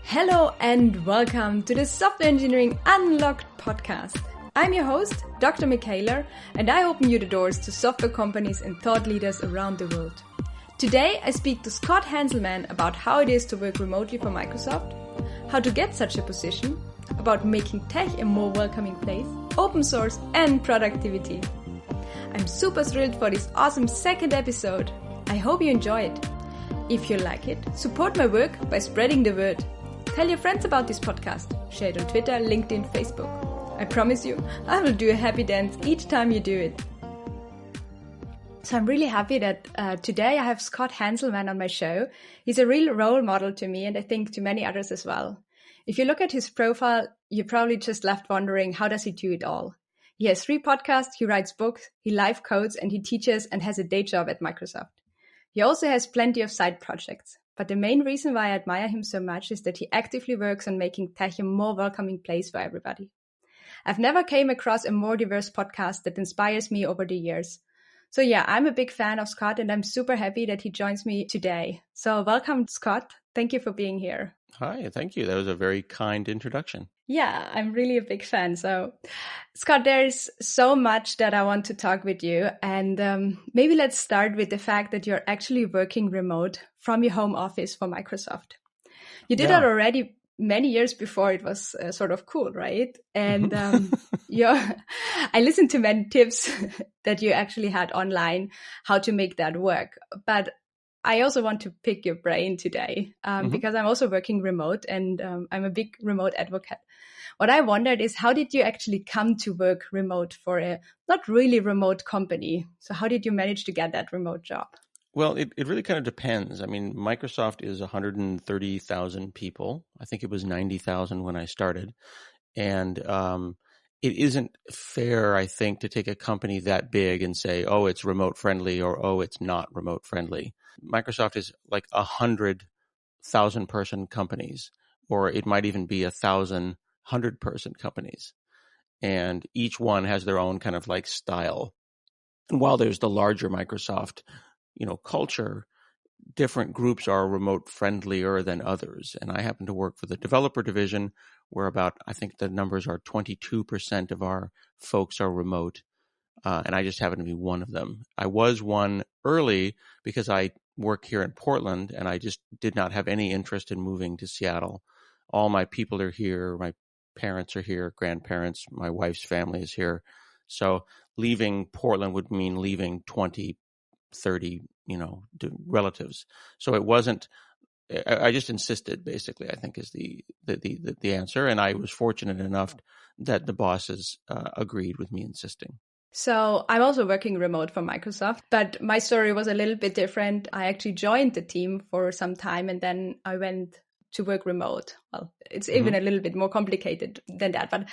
Hello and welcome to the Software Engineering Unlocked podcast. I'm your host, Dr. Michaela, and I open you the doors to software companies and thought leaders around the world. Today, I speak to Scott Hanselman about how it is to work remotely for Microsoft, how to get such a position, about making tech a more welcoming place, open source, and productivity. I'm super thrilled for this awesome second episode. I hope you enjoy it. If you like it, support my work by spreading the word. Tell your friends about this podcast. Share it on Twitter, LinkedIn, Facebook. I promise you, I will do a happy dance each time you do it. So I'm really happy that today I have Scott Hanselman on my show. He's a real role model to me and I think to many others as well. If you look at his profile, you're probably just left wondering, how does he do it all? He has 3 podcasts, he writes books, he live codes, and he teaches and has a day job at Microsoft. He also has plenty of side projects. But the main reason why I admire him so much is that he actively works on making tech a more welcoming place for everybody. I've never came across a more diverse podcast that inspires me over the years. So yeah, I'm a big fan of Scott and I'm super happy that he joins me today. So welcome, Scott. Thank you for being here. Hi, thank you. That was a very kind introduction. Yeah, I'm really a big fan. So, Scott, there's so much that I want to talk with you. And maybe let's start with the fact that you're actually working remote from your home office for Microsoft. You did that already many years before it was sort of cool, right? And I listened to many tips that you actually had online, how to make that work. But I also want to pick your brain today because I'm also working remote and I'm a big remote advocate. What I wondered is, how did you actually come to work remote for a not really remote company? So how did you manage to get that remote job? Well, it really kind of depends. I mean, Microsoft is 130,000 people. I think it was 90,000 when I started. And it isn't fair, I think, to take a company that big and say, oh, it's remote friendly or, oh, it's not remote friendly. Microsoft is like 100,000 person companies, or it might even be 1,000 100-person companies. And each one has their own kind of like style. And while there's the larger Microsoft, culture, different groups are remote friendlier than others. And I happen to work for the developer division where I think the numbers are 22% of our folks are remote. And I just happen to be one of them. I was one early because I work here in Portland and I just did not have any interest in moving to Seattle. All my people are here. My parents are here, grandparents, my wife's family is here. So leaving Portland would mean leaving 20, 30, relatives. So it wasn't, I just insisted, basically, I think is the answer. And I was fortunate enough that the bosses agreed with me insisting. So I'm also working remote for Microsoft, but my story was a little bit different. I actually joined the team for some time and then I went to work remote. Well, it's even a little bit more complicated than that. But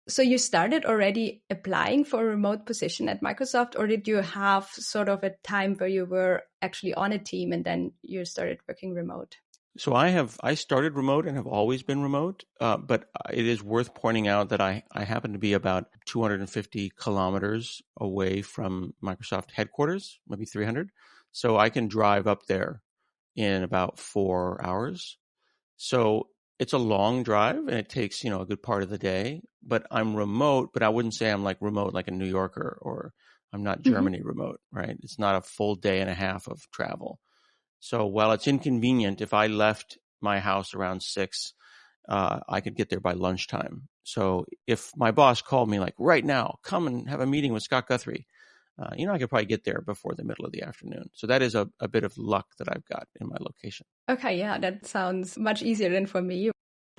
so you started already applying for a remote position at Microsoft, or did you have sort of a time where you were actually on a team and then you started working remote? So I started remote and have always been remote, but it is worth pointing out that I happen to be about 250 kilometers away from Microsoft headquarters, maybe 300. So I can drive up there in about 4 hours. So it's a long drive and it takes, a good part of the day, but I'm remote, but I wouldn't say I'm like remote like a New Yorker, or I'm not Germany remote, right? It's not a full day and a half of travel. So while it's inconvenient, if I left my house around 6, I could get there by lunchtime. So if my boss called me like right now, come and have a meeting with Scott Guthrie, I could probably get there before the middle of the afternoon. So that is a bit of luck that I've got in my location. Okay, yeah, that sounds much easier than for me.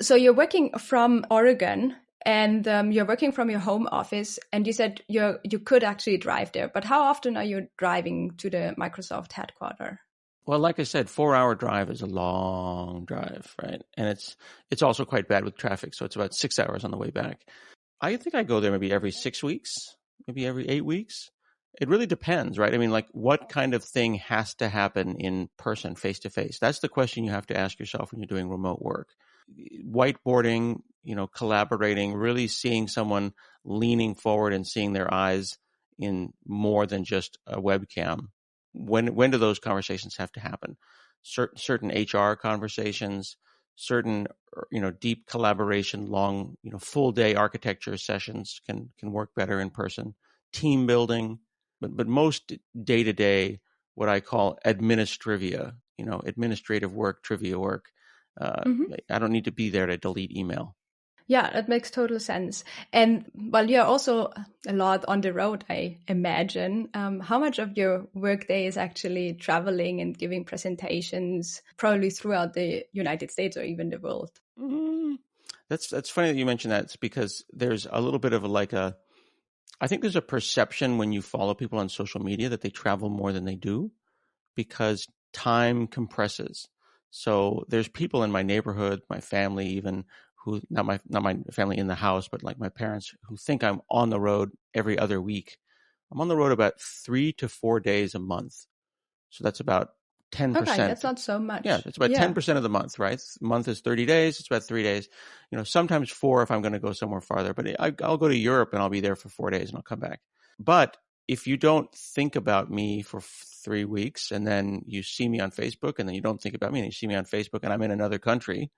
So you're working from Oregon and you're working from your home office, and you said you could actually drive there. But how often are you driving to the Microsoft headquarters? Well, like I said, 4-hour drive is a long drive, right? And it's also quite bad with traffic. So it's about 6 hours on the way back. I think I go there maybe every 6 weeks, maybe every 8 weeks. It really depends, right? I mean, like what kind of thing has to happen in person, face to face? That's the question you have to ask yourself when you're doing remote work. Whiteboarding, collaborating, really seeing someone leaning forward and seeing their eyes in more than just a webcam. When do those conversations have to happen? Certain HR conversations, certain, deep collaboration, long, full day architecture sessions can work better in person. Team building, but most day to day, what I call administrivia, administrative work, trivia work. Hmm. I don't need to be there to delete email. Yeah, that makes total sense. And while you're also a lot on the road, I imagine, how much of your workday is actually traveling and giving presentations, probably throughout the United States or even the world? Mm, that's funny that you mentioned that. It's because there's a little bit of I think there's a perception when you follow people on social media that they travel more than they do, because time compresses. So there's people in my neighborhood, my family even, who not my family in the house, but like my parents, who think I'm on the road every other week. I'm on the road about 3 to 4 days a month. So that's about Okay, 10%. that's not so Yeah, much. it's about Yeah. 10% of the month, right? The month is 30 days. It's about 3 days. Sometimes 4 if I'm going to go somewhere farther, but I'll go to Europe and I'll be there for 4 days and I'll come back. But if you don't think about me for 3 weeks and then you see me on Facebook and then you don't think about me and you see me on Facebook and I'm in another country,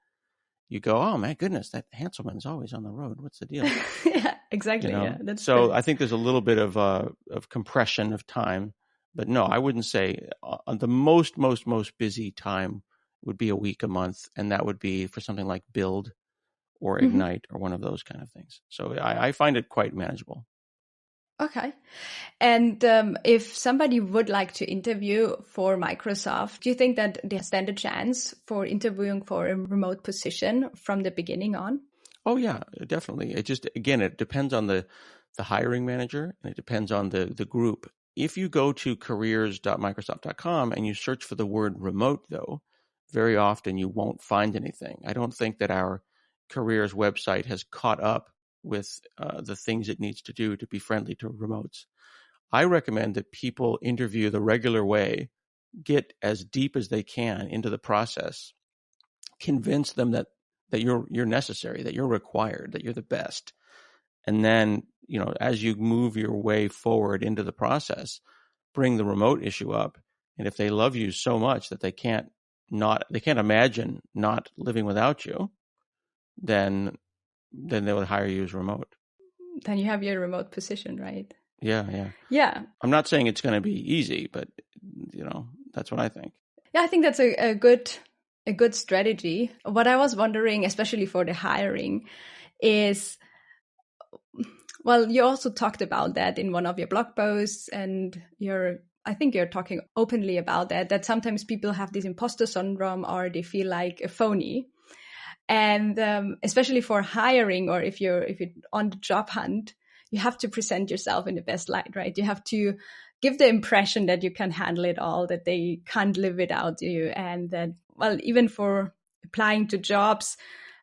you go, oh my goodness, that Hanselman's always on the road. What's the deal? Yeah, exactly. Yeah, that's So true. I think there's a little bit of compression of time, but no, I wouldn't say the most busy time would be a week a month, and that would be for something like Build or Mhm. Ignite or one of those kind of things. So I find it quite manageable. Okay. And if somebody would like to interview for Microsoft, do you think that they stand a chance for interviewing for a remote position from the beginning on? Oh yeah, definitely. It just, again, it depends on the hiring manager and it depends on the group. If you go to careers.microsoft.com and you search for the word remote, though, very often you won't find anything. I don't think that our careers website has caught up with the things it needs to do to be friendly to remotes. I recommend that people interview the regular way, get as deep as they can into the process, convince them that you're necessary, that you're required, that you're the best. And then, as you move your way forward into the process, bring the remote issue up. And if they love you so much that they can't imagine not living without you, then they would hire you as remote. Then you have your remote position, right? Yeah, yeah. Yeah. I'm not saying it's going to be easy, but that's what I think. Yeah, I think that's a good strategy. What I was wondering, especially for the hiring, is, well, you also talked about that in one of your blog posts, and I think you're talking openly about that sometimes people have this imposter syndrome or they feel like a phony. And especially for hiring, or if you're on the job hunt, you have to present yourself in the best light, right? You have to give the impression that you can handle it all, that they can't live without you, and that, well, even for applying to jobs,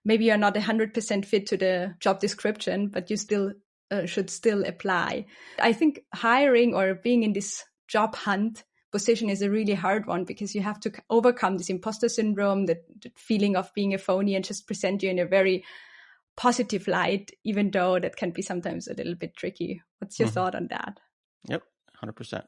maybe you're not 100% fit to the job description, but you still should still apply. I think hiring or being in this job hunt position is a really hard one, because you have to overcome this imposter syndrome, that feeling of being a phony, and just present you in a very positive light, even though that can be sometimes a little bit tricky. What's your Mm-hmm. thought on that? Yep, 100%.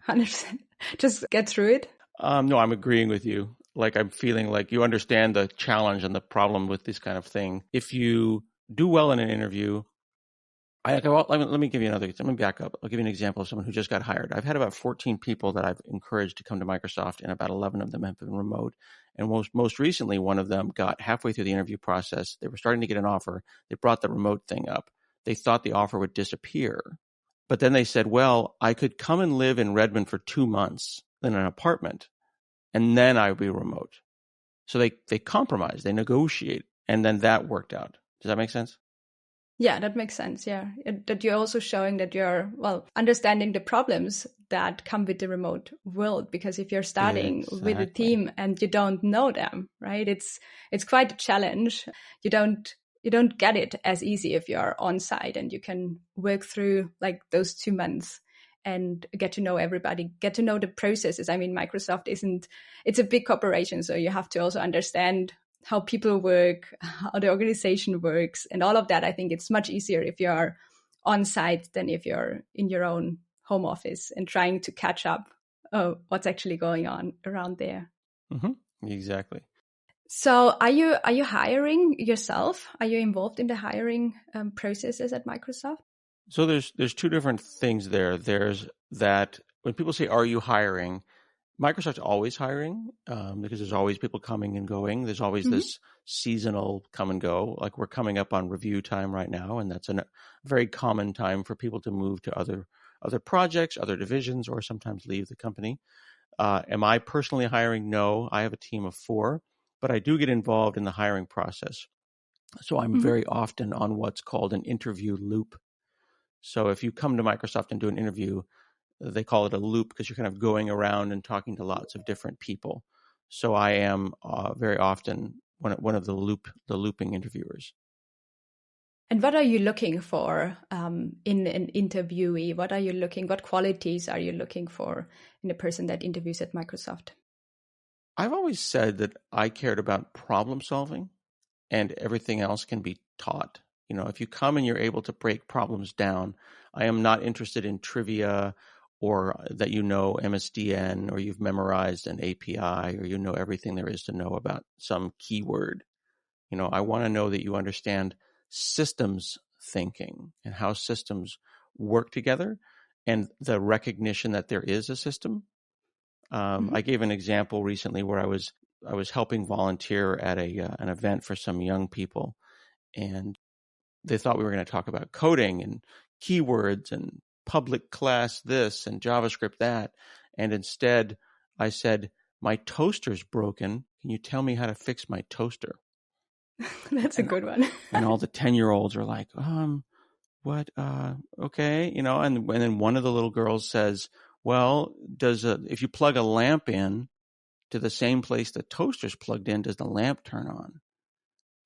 100%. Just get through it. No, I'm agreeing with you. Like, I'm feeling like you understand the challenge and the problem with this kind of thing. If you do well in an interview, let me give you let me back up. I'll give you an example of someone who just got hired. I've had about 14 people that I've encouraged to come to Microsoft, and about 11 of them have been remote. And most recently, one of them got halfway through the interview process. They were starting to get an offer. They brought the remote thing up. They thought the offer would disappear. But then they said, well, I could come and live in Redmond for 2 months in an apartment, and then I would be remote. So they compromise, they negotiate, and then that worked out. Does that make sense? Yeah, that makes sense. Yeah. That you're also showing that you're, well, understanding the problems that come with the remote world. Because if you're starting with a Exactly. team and you don't know them, right, it's quite a challenge. You don't get it as easy if you're on site and you can work through like those 2 months and get to know everybody, get to know the processes. I mean, it's a big corporation, so you have to also understand how people work, how the organization works, and all of that. I think it's much easier if you're on site than if you're in your own home office and trying to catch up what's actually going on around there. Mm-hmm. Exactly. So are you hiring yourself? Are you involved in the hiring processes at Microsoft? So there's two different things there. There's that when people say, "Are you hiring?" Microsoft's always hiring because there's always people coming and going. There's always Mm-hmm. this seasonal come and go. Like we're coming up on review time right now, and that's a very common time for people to move to other projects, other divisions, or sometimes leave the company. Am I personally hiring? No, I have a team of 4, but I do get involved in the hiring process. So I'm Mm-hmm. very often on what's called an interview loop. So if you come to Microsoft and do an interview, they call it a loop because you're kind of going around and talking to lots of different people. So I am very often one of the looping interviewers. And what are you looking for in an interviewee? What qualities are you looking for in a person that interviews at Microsoft? I've always said that I cared about problem solving, and everything else can be taught. If you come and you're able to break problems down, I am not interested in trivia or that you know MSDN or you've memorized an API or you know everything there is to know about some keyword. I want to know that you understand systems thinking and how systems work together and the recognition that there is a system. Mm-hmm. I gave an example recently where I was helping volunteer at an event for some young people, and they thought we were going to talk about coding and keywords and public class this and JavaScript that, and instead I said, "My toaster's broken. Can you tell me how to fix my toaster?" That's a And good one. and all the 10-year-olds are like, what? Okay, and then one of the little girls says, "Well, if you plug a lamp in to the same place the toaster's plugged in, does the lamp turn on?"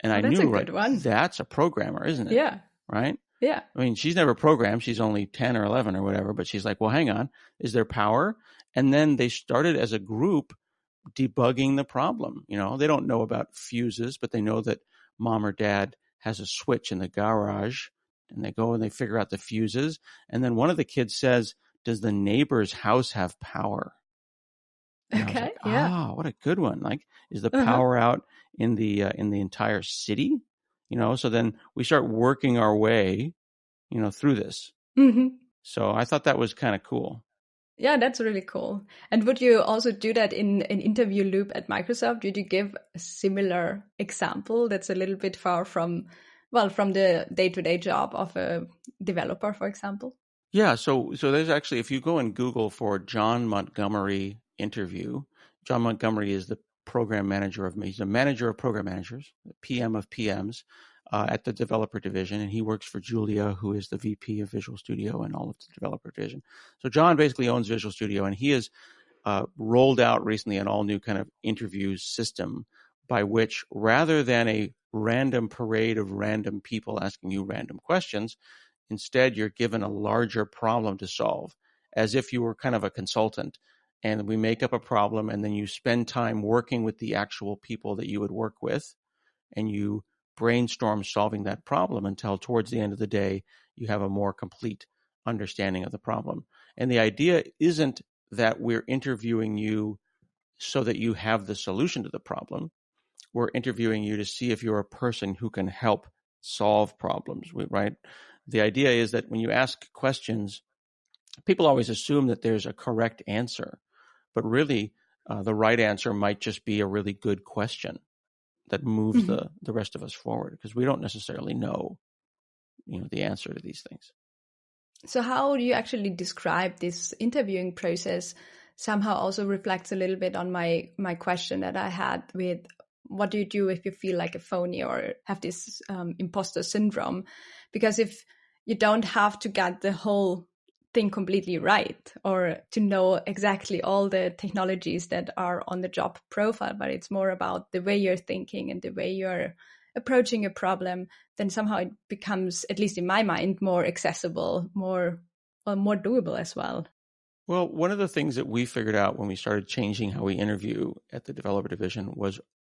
And Oh, I that's a knew, right, good one. that's a programmer, isn't it? Yeah. Right? Yeah. I mean, she's never programmed. She's only 10 or 11 or whatever, but she's like, well, hang on. Is there power? And then they started as a group debugging the problem. They don't know about fuses, but they know that mom or dad has a switch in the garage, and they go and they figure out the fuses. And then one of the kids says, does the neighbor's house have power? And I was Okay. like, Yeah. what a good one. Like, is the Uh-huh. power out in the entire city? So then we start working our way, through this. Mm-hmm. So I thought that was kind of cool. Yeah, that's really cool. And would you also do that in an interview loop at Microsoft? Did you give a similar example that's a little bit far from, well, from the day-to-day job of a developer, for example? Yeah, so there's actually, if you go and Google for John Montgomery interview, John Montgomery is the program manager he's a manager of program managers, the PM of PMs at the developer division, and he works for Julia, who is the VP of Visual Studio and all of the developer division. So John basically owns Visual Studio, and he has rolled out recently an all new kind of interview system by which, rather than a random parade of random people asking you random questions, instead, you're given a larger problem to solve as if you were kind of a consultant. And we make up a problem, and then you spend time working with the actual people that you would work with, and you brainstorm solving that problem until towards the end of the day, you have a more complete understanding of the problem. And the idea isn't that we're interviewing you so that you have the solution to the problem. We're interviewing you to see if you're a person who can help solve problems, right? The idea is that when you ask questions, people always assume that there's a correct answer, but really the right answer might just be a really good question that moves Mm-hmm. the rest of us forward because we don't necessarily know, the answer to these things. So how do you actually describe this interviewing process? Somehow also reflects a little bit on my question that I had with what do you do if you feel like a phony or have this imposter syndrome? Because if you don't have to get the whole thing completely right or to know exactly all the technologies that are on the job profile, but it's more about the way you're thinking and the way you're approaching a problem, then somehow it becomes, at least in my mind, more accessible, more doable as well. Well, one of the things that we figured out when we started changing how we interview at the developer division was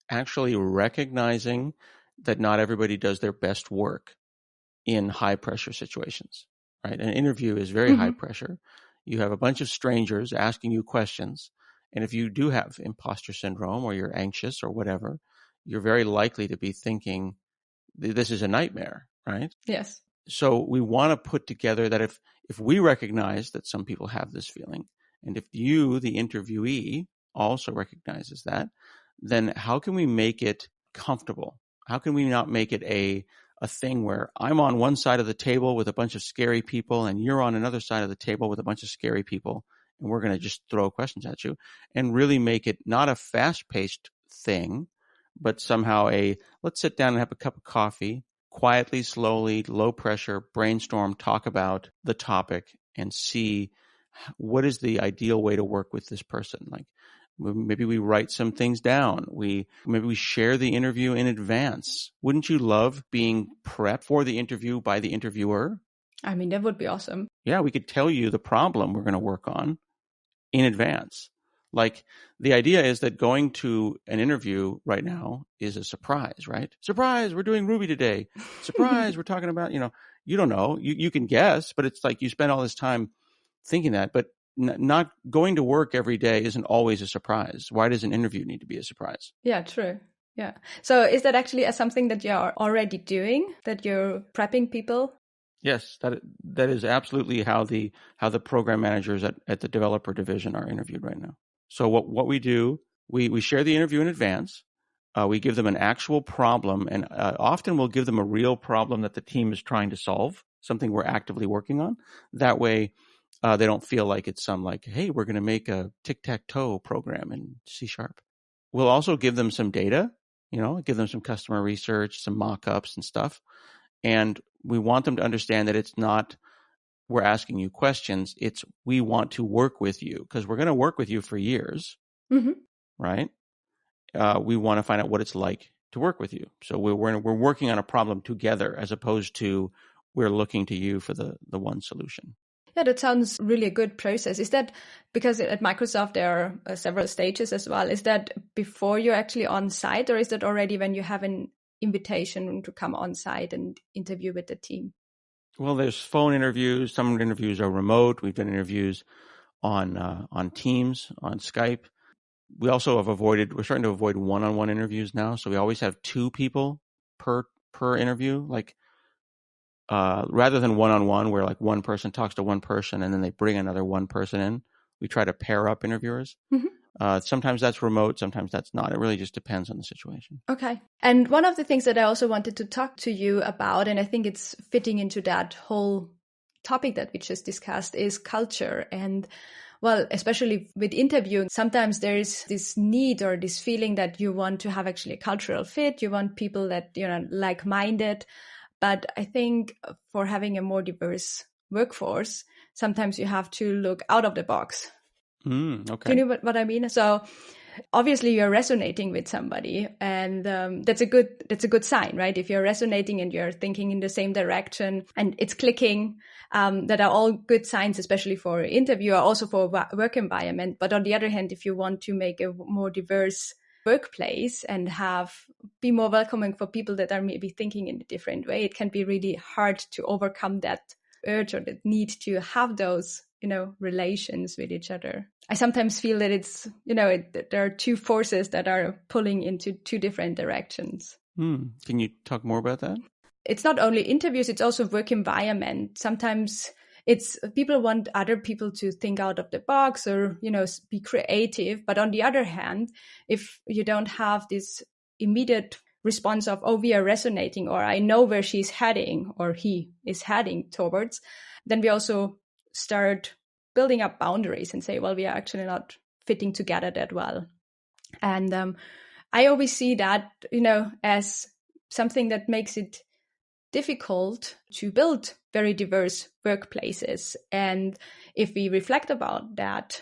actually recognizing that not everybody does their best work in high pressure situations, right? An interview is very high Mm-hmm. pressure. You have a bunch of strangers asking you questions. And if you do have imposter syndrome or you're anxious or whatever, you're very likely to be thinking, this is a nightmare, right? Yes. So we want to put together that if we recognize that some people have this feeling, and if you, the interviewee, also recognizes that, then how can we make it comfortable? How can we not make it a thing where I'm on one side of the table with a bunch of scary people and you're on another side of the table with a bunch of scary people, and we're going to just throw questions at you, and really make it not a fast-paced thing, but somehow let's sit down and have a cup of coffee, quietly, slowly, low pressure, brainstorm, talk about the topic, and see what is the ideal way to work with this person. Like, maybe we write some things down. Maybe we share the interview in advance. Wouldn't you love being prepped for the interview by the interviewer? I mean, that would be awesome. Yeah, we could tell you the problem we're going to work on in advance. Like, the idea is that going to an interview right now is a surprise, right? Surprise, we're doing Ruby today. Surprise, we're talking about, you don't know. You can guess, but it's like you spend all this time thinking that, but not going to work every day isn't always a surprise. Why does an interview need to be a surprise? Yeah, true. Yeah. So is that actually something that you're already doing, that you're prepping people? Yes, that is absolutely how the program managers at the developer division are interviewed right now. So what we do, we share the interview in advance. We give them an actual problem, and often we'll give them a real problem that the team is trying to solve, something we're actively working on. That way, they don't feel like it's some like, hey, we're going to make a tic-tac-toe program in C#. We'll also give them some data, give them some customer research, some mock-ups and stuff. And we want them to understand that it's not we're asking you questions. It's we want to work with you because we're going to work with you for years, right? We want to find out what it's like to work with you. So we're working on a problem together as opposed to we're looking to you for the one solution. Yeah, that sounds really a good process. Is that because at Microsoft there are several stages as well? Is that before you're actually on site, or is that already when you have an invitation to come on site and interview with the team? Well, there's phone interviews. Some interviews are remote. We've done interviews on Teams, on Skype. We're starting to avoid one-on-one interviews now. So we always have two people per interview, like rather than one-on-one where like one person talks to one person and then they bring another one person in. We try to pair up interviewers. Sometimes that's remote, sometimes that's not. It really just depends on the situation. Okay. And one of the things that I also wanted to talk to you about, and I think it's fitting into that whole topic that we just discussed, is culture. And well, especially with interviewing, sometimes there's this need or this feeling that you want to have actually a cultural fit. You want people that, like-minded. But I think for having a more diverse workforce, sometimes you have to look out of the box. Okay. Do you know what I mean? So obviously you're resonating with somebody, and that's a good sign, right? If you're resonating and you're thinking in the same direction and it's clicking, that are all good signs, especially for interview or also for work environment. But on the other hand, if you want to make a more diverse workplace and be more welcoming for people that are maybe thinking in a different way, it can be really hard to overcome that urge or the need to have those relations with each other. I sometimes feel that it's there are two forces that are pulling into two different directions. Can you talk more about that? It's not only interviews, it's also work environment. Sometimes it's people want other people to think out of the box or be creative, but on the other hand, if you don't have this immediate response of, oh, we are resonating, or I know where she's heading or he is heading towards, then we also start building up boundaries and say, well, we are actually not fitting together that well. And I always see that, as something that makes it difficult to build very diverse workplaces. And if we reflect about that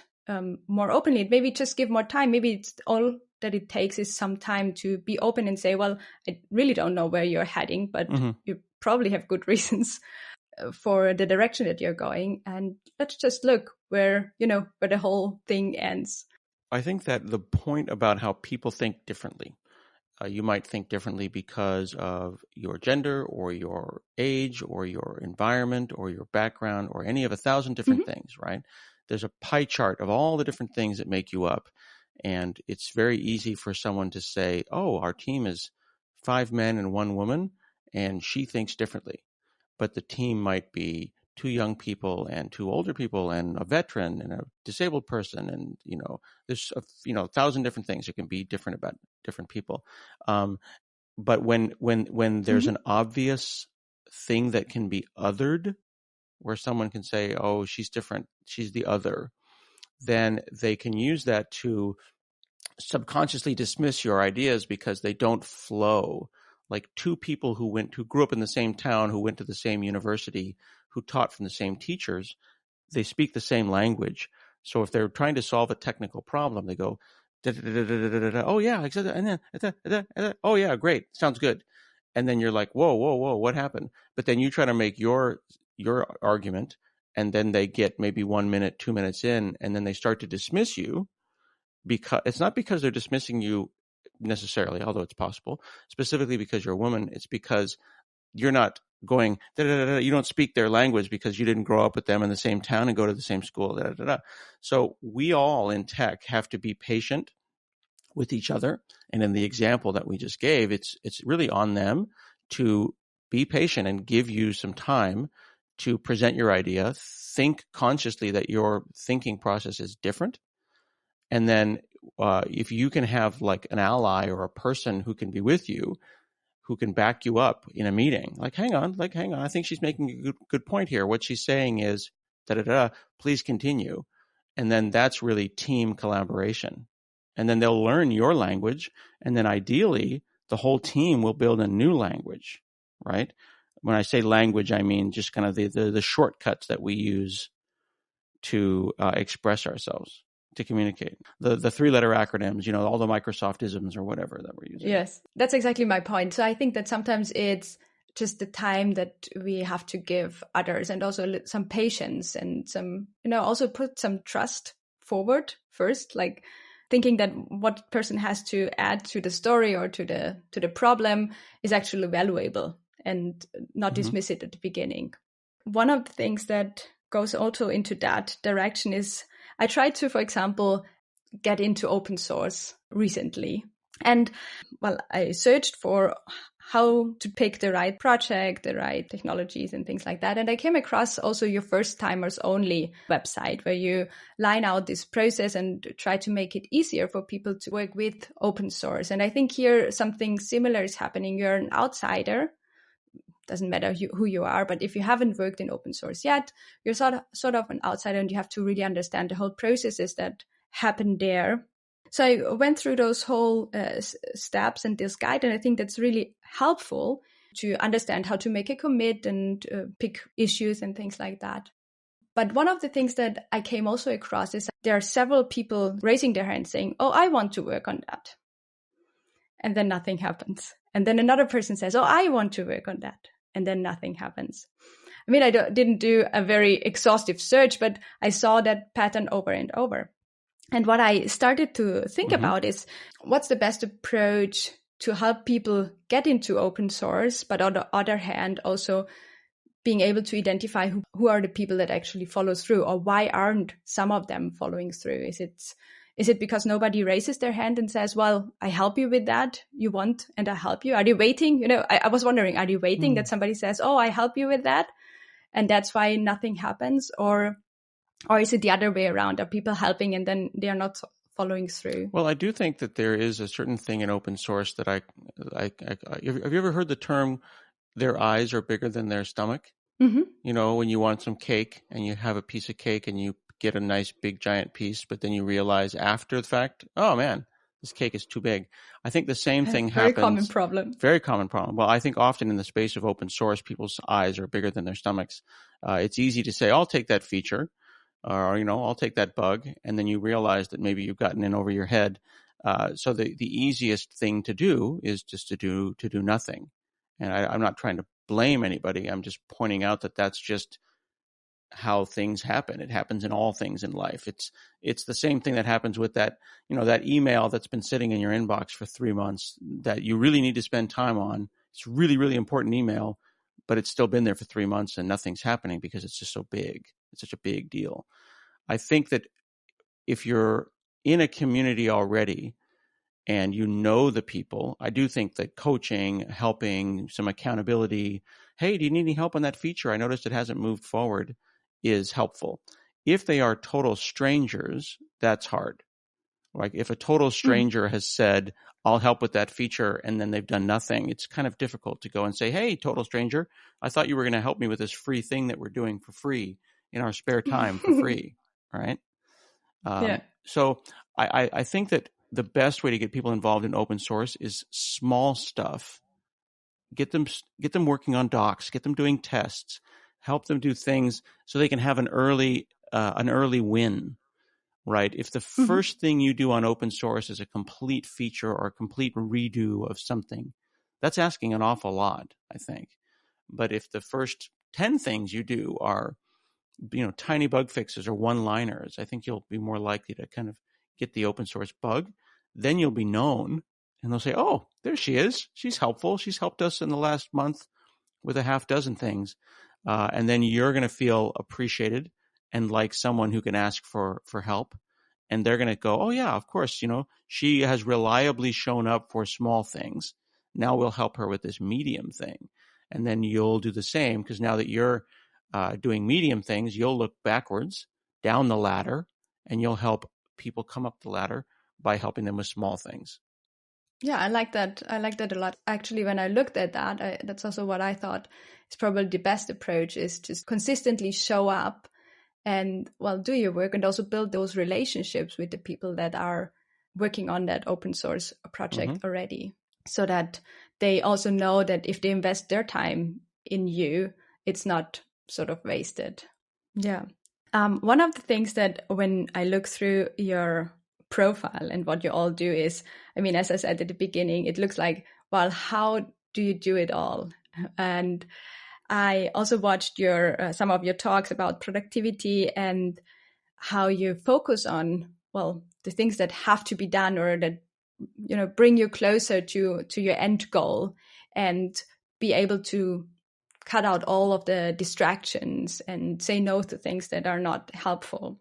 more openly, maybe just give more time. Maybe it's all that it takes is some time to be open and say, well, I really don't know where you're heading, but you probably have good reasons for the direction that you're going, and let's just look where the whole thing ends. I think that the point about how people think differently, you might think differently because of your gender or your age or your environment or your background or any of 1,000 different things, right? There's a pie chart of all the different things that make you up. And it's very easy for someone to say, oh, our team is 5 men and 1 woman, and she thinks differently. But the team might be 2 young people and 2 older people and a veteran and a disabled person. And, there's, 1,000 different things that can be different about different people. But when there's an obvious thing that can be othered, where someone can say, oh, she's different, she's the other, then they can use that to subconsciously dismiss your ideas because they don't flow. Like 2 people who grew up in the same town, who went to the same university, who taught from the same teachers, they speak the same language. So if they're trying to solve a technical problem, they go, oh yeah, exactly, and then oh yeah, great, sounds good. And then you're like, whoa, what happened? But then you try to make your argument, and then they get maybe 1 minute, 2 minutes in, and then they start to dismiss you, because it's not because they're dismissing you necessarily, although it's possible, specifically because you're a woman. It's because you're not going, you don't speak their language because you didn't grow up with them in the same town and go to the same school. So we all in tech have to be patient with each other. And in the example that we just gave, it's really on them to be patient and give you some time to present your idea. Think consciously that your thinking process is different. And then if you can have like an ally or a person who can be with you, who can back you up in a meeting, like, hang on, I think she's making a good point here. What she's saying is, please continue. And then that's really team collaboration. And then they'll learn your language. And then ideally, the whole team will build a new language, right? When I say language, I mean just kind of the shortcuts that we use to express ourselves, to communicate. The 3-letter acronyms, all the Microsoft isms or whatever that we're using. Yes, that's exactly my point. So I think that sometimes it's just the time that we have to give others, and also some patience, and some, also put some trust forward first, like thinking that what person has to add to the story or to the problem is actually valuable, and not dismiss it at the beginning. One of the things that goes also into that direction is I tried to, for example, get into open source recently. And I searched for how to pick the right project, the right technologies and things like that. And I came across also your First Timers Only website, where you line out this process and try to make it easier for people to work with open source. And I think here something similar is happening. You're an outsider. Doesn't matter who you are, but if you haven't worked in open source yet, you're sort of an outsider, and you have to really understand the whole processes that happen there. So I went through those whole steps in this guide, and I think that's really helpful to understand how to make a commit and pick issues and things like that. But one of the things that I came also across is there are several people raising their hands saying, oh, I want to work on that. And then nothing happens. And then another person says, oh, I want to work on that. And then nothing happens. I mean, I didn't do a very exhaustive search, but I saw that pattern over and over. And what I started to think about is, what's the best approach to help people get into open source, but on the other hand, also being able to identify who are the people that actually follow through, or why aren't some of them following through? Is it because nobody raises their hand and says, well, I help you with that, you want, and I help you? Are they waiting? I was wondering, are they waiting that somebody says, oh, I help you with that, and that's why nothing happens? Or is it the other way around? Are people helping and then they are not following through? Well, I do think that there is a certain thing in open source that have you ever heard the term, their eyes are bigger than their stomach? When you want some cake and you have a piece of cake and you get a nice big giant piece, but then you realize after the fact, oh man, this cake is too big. I think the same thing happens. Very common problem. Well, I think often in the space of open source, people's eyes are bigger than their stomachs. It's easy to say, I'll take that feature, or, I'll take that bug. And then you realize that maybe you've gotten in over your head. So the easiest thing to do is just to do nothing. And I'm not trying to blame anybody. I'm just pointing out that that's just how things happen. It happens in all things in life. It's the same thing that happens with that, that email that's been sitting in your inbox for 3 months that you really need to spend time on. It's really, really important email, but it's still been there for 3 months and nothing's happening because it's just so big. It's such a big deal. I think that if you're in a community already and you know the people, I do think that coaching, helping, some accountability, hey, do you need any help on that feature? I noticed it hasn't moved forward, is helpful. If they are total strangers, that's hard. Like if a total stranger has said, I'll help with that feature, and then they've done nothing, it's kind of difficult to go and say, hey, total stranger, I thought you were going to help me with this free thing that we're doing for free in our spare time for free, right? Yeah. So I think that the best way to get people involved in open source is small stuff. Get them working on docs, get them doing tests, help them do things so they can have an early win. Right. If the first thing you do on open source is a complete feature or a complete redo of something, that's asking an awful lot, I think. But if the first 10 things you do are, tiny bug fixes or one-liners, I think you'll be more likely to kind of get the open source bug. Then you'll be known and they'll say, oh, there she is. She's helpful. She's helped us in the last month with a half dozen things. And then you're going to feel appreciated and like someone who can ask for help. And they're going to go, oh, yeah, of course, she has reliably shown up for small things. Now we'll help her with this medium thing. And then you'll do the same because now that you're doing medium things, you'll look backwards down the ladder and you'll help people come up the ladder by helping them with small things. Yeah, I like that. I like that a lot. Actually, when I looked at that, that's also what I thought is probably the best approach, is just consistently show up and, do your work and also build those relationships with the people that are working on that open source project already, so that they also know that if they invest their time in you, it's not sort of wasted. Yeah. One of the things that when I look through your profile and what you all do is, as I said at the beginning, it looks like, well, how do you do it all? And I also watched some of your talks about productivity and how you focus on, the things that have to be done or that, bring you closer to your end goal, and be able to cut out all of the distractions and say no to things that are not helpful.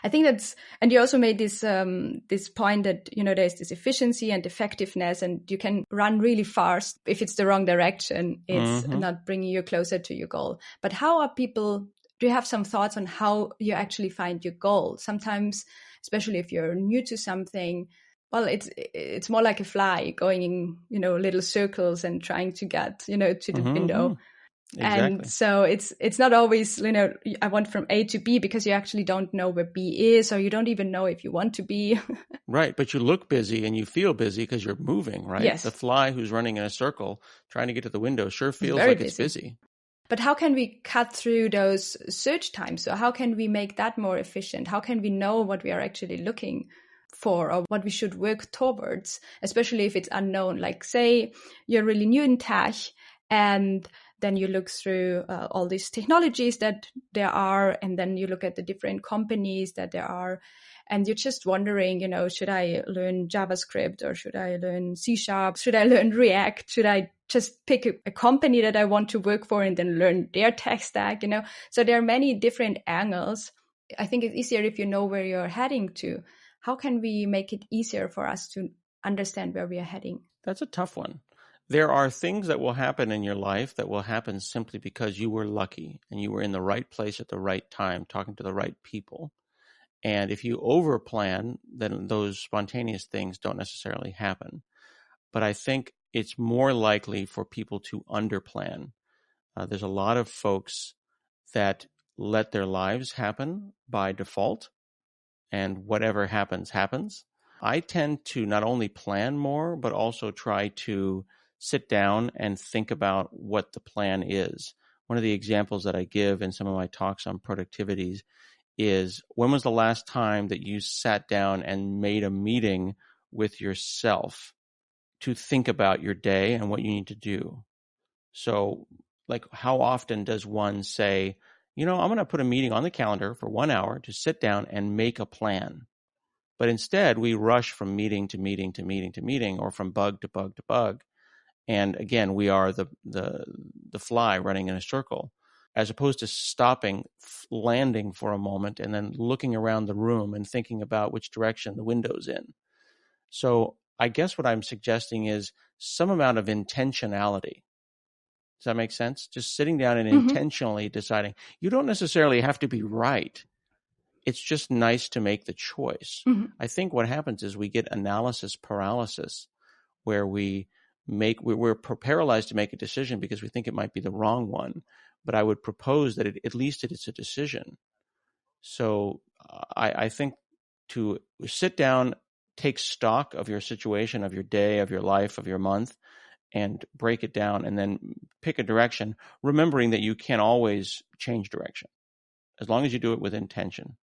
I think and you also made this point that, there's this efficiency and effectiveness, and you can run really fast. If it's the wrong direction, it's not bringing you closer to your goal. But do you have some thoughts on how you actually find your goal? Sometimes, especially if you're new to something, it's more like a fly going in, little circles and trying to get, to the window. Exactly. And so it's not always, I want from A to B, because you actually don't know where B is, or you don't even know if you want to be. Right. But you look busy and you feel busy because you're moving, right? Yes. The fly who's running in a circle trying to get to the window sure feels like it's busy. But how can we cut through those search times? So how can we make that more efficient? How can we know what we are actually looking for or what we should work towards, especially if it's unknown? Like, say you're really new in tech, and then you look through all these technologies that there are, and then you look at the different companies that there are, and you're just wondering, should I learn JavaScript, or should I learn C#? Should I learn React? Should I just pick a company that I want to work for and then learn their tech stack? So there are many different angles. I think it's easier if you know where you're heading to. How can we make it easier for us to understand where we are heading? That's a tough one. There are things that will happen in your life that will happen simply because you were lucky and you were in the right place at the right time, talking to the right people. And if you overplan, then those spontaneous things don't necessarily happen. But I think it's more likely for people to underplan. There's a lot of folks that let their lives happen by default, and whatever happens, happens. I tend to not only plan more, but also try to sit down and think about what the plan is. One of the examples that I give in some of my talks on productivities is, when was the last time that you sat down and made a meeting with yourself to think about your day and what you need to do? So, like, how often does one say, I'm going to put a meeting on the calendar for 1 hour to sit down and make a plan? But instead, we rush from meeting to meeting to meeting to meeting, or from bug to bug to bug. And again, we are the fly running in a circle. as opposed to stopping, landing for a moment, and then looking around the room and thinking about which direction the window's in. So I guess what I'm suggesting is some amount of intentionality. Does that make sense? Just sitting down and intentionally deciding. You don't necessarily have to be right. It's just nice to make the choice. I think what happens is we get analysis paralysis, where we're paralyzed to make a decision because we think it might be the wrong one. But I would propose that at least it's a decision. So I think to sit down, take stock of your situation, of your day, of your life, of your month, and break it down, and then pick a direction, remembering that you can always change direction as long as you do it with intention.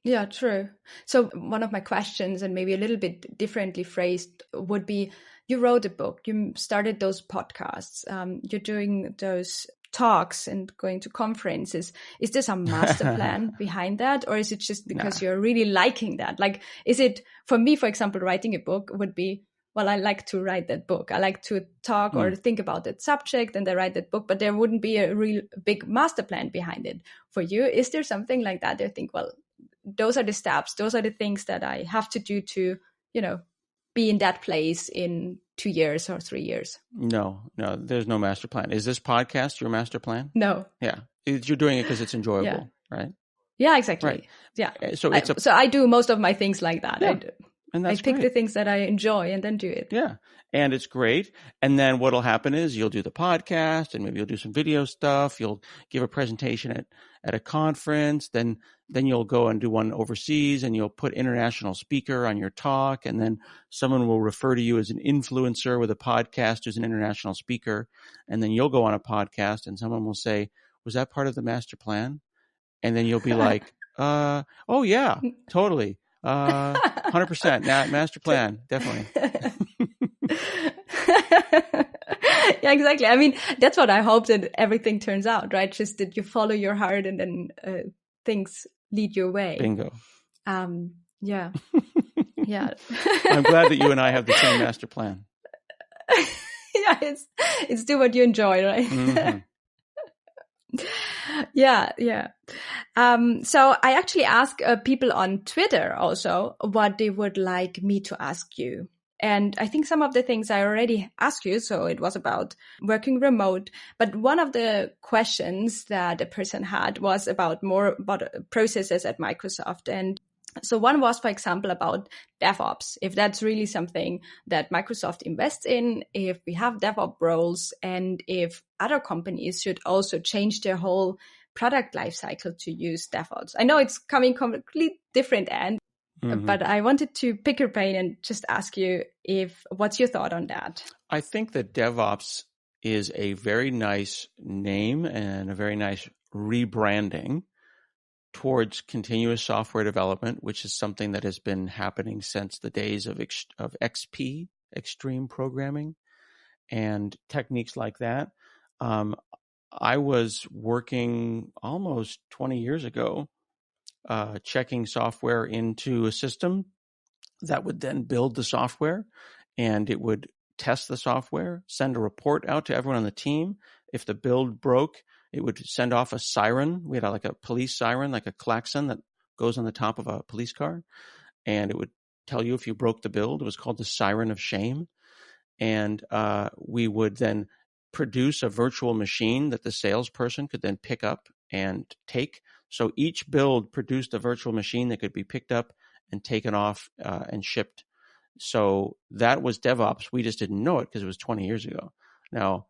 Yeah, true. So one of my questions, and maybe a little bit differently phrased, would be, you wrote a book, you started those podcasts, you're doing those talks and going to conferences. Is there some master plan behind that? Or is it just because you're really liking that? Like, is it, for me, for example, writing a book would be, well, I like to write that book. I like to talk or think about that subject, and I write that book, but there wouldn't be a real big master plan behind it. For you, is there something like that? You think, well, those are the steps, those are the things that I have to do to, be in that place in 2 years or 3 years? No, there's no master plan. Is this podcast your master plan? No. Yeah. You're doing it because it's enjoyable, right? Yeah, exactly. Right. Yeah. So I do most of my things like that. Yeah. And that's I pick great. the things that I enjoy and then do it. Yeah. And it's great. And then what'll happen is you'll do the podcast, and maybe you'll do some video stuff. You'll give a presentation at a conference. Then you'll go and do one overseas, and you'll put international speaker on your talk. And then someone will refer to you as an influencer with a podcast who's an international speaker. And then you'll go on a podcast, and someone will say, was that part of the master plan? And then you'll be like, oh yeah, totally. 100%. Master plan, definitely. Yeah, exactly. I mean, that's what I hope that everything turns out, right? Just that you follow your heart, and then things lead your way. Bingo. Yeah. Yeah. I'm glad that you and I have the same master plan. Yeah, it's do what you enjoy, right? Mm-hmm. Yeah. So I actually ask people on Twitter also what they would like me to ask you. And I think some of the things I already asked you, so it was about working remote. But one of the questions that a person had was about processes at Microsoft. And so one was, for example, about DevOps, if that's really something that Microsoft invests in, if we have DevOps roles, and if other companies should also change their whole product lifecycle to use DevOps. I know it's coming completely different end, but I wanted to pick your brain and just ask you what's your thought on that? I think that DevOps is a very nice name and a very nice rebranding towards continuous software development, which is something that has been happening since the days of XP, extreme programming, and techniques like that. I was working almost 20 years ago, checking software into a system that would then build the software, and it would test the software, send a report out to everyone on the team. If the build broke, it would send off a siren. We had like a police siren, like a klaxon that goes on the top of a police car, and it would tell you if you broke the build. It was called the siren of shame. And we would then produce a virtual machine that the salesperson could then pick up and take. So each build produced a virtual machine that could be picked up and taken off and shipped. So that was DevOps. We just didn't know it because it was 20 years ago. Now,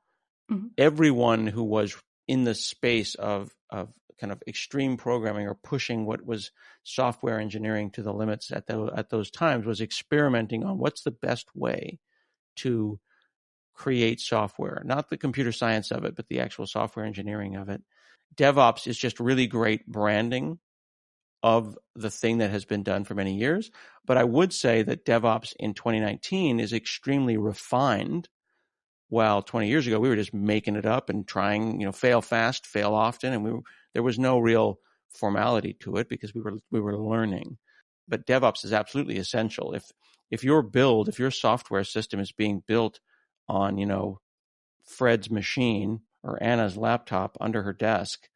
everyone who was in the space of kind of extreme programming or pushing what was software engineering to the limits at those times was experimenting on what's the best way to create software, not the computer science of it, but the actual software engineering of it. DevOps is just really great branding of the thing that has been done for many years. But I would say that DevOps in 2019 is extremely refined. While 20 years ago, we were just making it up and trying, fail fast, fail often. And there was no real formality to it because we were learning. But DevOps is absolutely essential. If your software system is being built on, Fred's machine or Anna's laptop under her desk,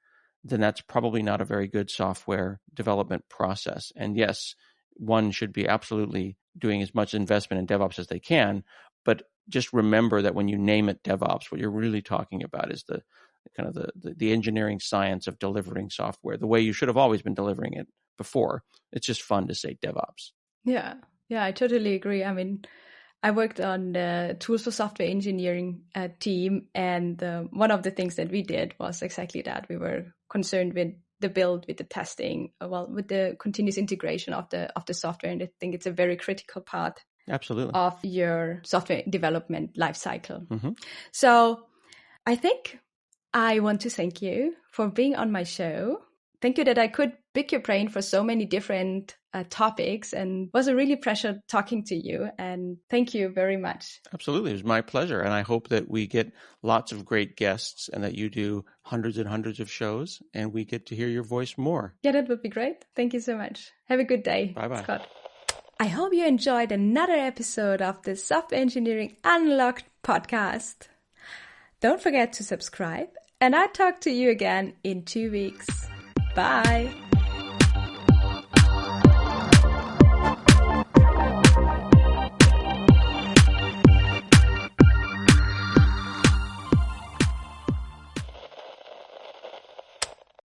then that's probably not a very good software development process. And yes, one should be absolutely doing as much investment in DevOps as they can, but just remember that when you name it DevOps, what you're really talking about is the kind of the engineering science of delivering software, the way you should have always been delivering it before. It's just fun to say DevOps. Yeah, I totally agree. I mean, I worked on the tools for software engineering team, and one of the things that we did was exactly that. We were concerned with the build, with the testing, with the continuous integration of the software, and I think it's a very critical part. Absolutely. Of your software development lifecycle. Mm-hmm. So I think I want to thank you for being on my show. Thank you that I could pick your brain for so many different topics, and it was a really pleasure talking to you. And thank you very much. Absolutely. It was my pleasure. And I hope that we get lots of great guests and that you do hundreds and hundreds of shows and we get to hear your voice more. Yeah, that would be great. Thank you so much. Have a good day. Bye-bye. Scott. I hope you enjoyed another episode of the Software Engineering Unlocked podcast. Don't forget to subscribe, and I'll talk to you again in 2 weeks. Bye!